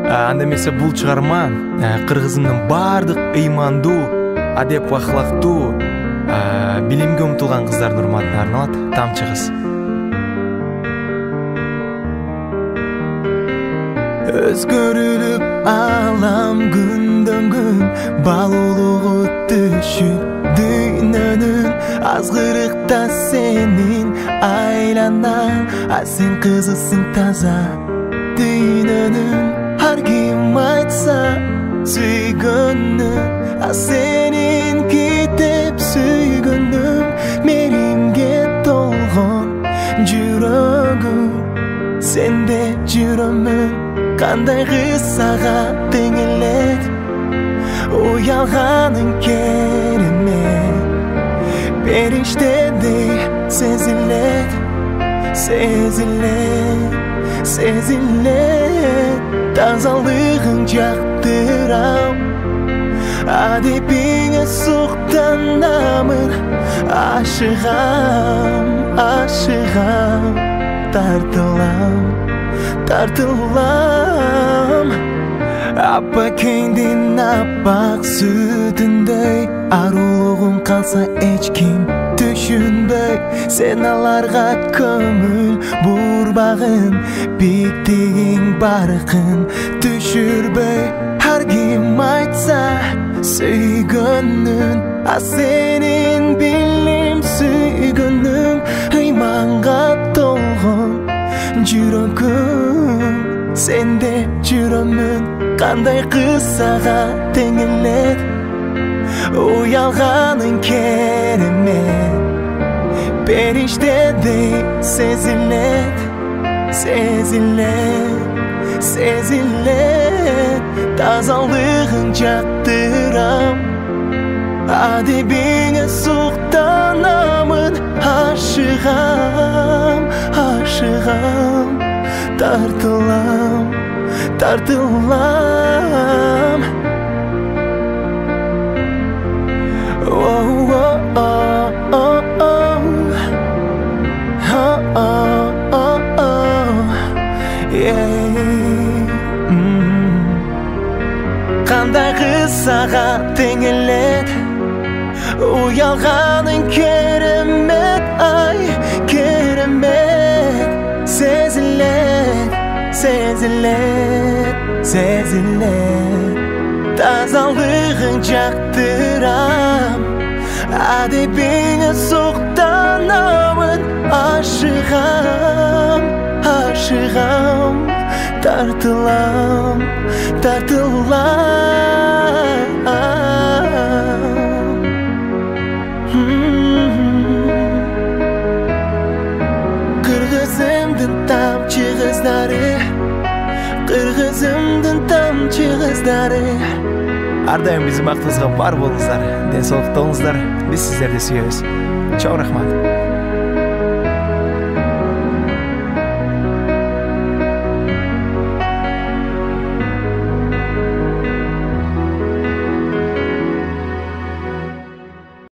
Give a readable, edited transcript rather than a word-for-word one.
Анда эмесе бул чыгарма кыргызымдын бардык ыймандуу, адеп ахлактуу, билимге умтулган кыздардын урматына арналат. Тамчы кыз. Өзгөрүлүп алам күндөн күн, балуулугу түшүп дүйнөнүн, азгырыкта сенин айланам, сен кызысың таза дүйнөнүн. Ар ким айтса сүйгөнүм, сенин китеп сүйгөнүм, мээримге толгон жүрөгүм, сенде жүрөмүн. Кандай кыз сага тең элек, уялганың керемет, периштедей сезилет, сезилет, сезилет. Тазалыгың жактырам, адепиңе суктанамын, ашыгам, ашыгам, тартылам, тартылам. Аппакеңдин аппак сүтүндөй, арулугум калса эч ким түшүнбөй, сен аларга көңүл бурбагын, биктигиң баркын түшүрбөй. Ар ким айтса сүйгөнүн, сенин билим сүйгөнүң, ыйманга толгон жүрөгүм, сенде жүрөмүн. Кандай кыз сага тең элек, уялганың керемет, периштедей сезилет, сезилет, сезилет. Тазалыгың жактырам, адебиңе суктанамын, ашыгам, ашыгам, тартылам, тартылам. Кандай кыз сага тең элек, уялганың керемет, ай керемет, сезилет, сезилет, сезилет. Тазалыгың жактырам, адебиңе суктанамын, ашыгам, ашыгам, тартылам, тартылам. Кыргызымдын тамчы кыздары, кыргызымдын тамчы кыздары. Ар дайым биздин бактыбызга бар болуңуздар, ден соолукта болуңуздар. Биз сиздерди сүйөбүз. Чоң рахмат.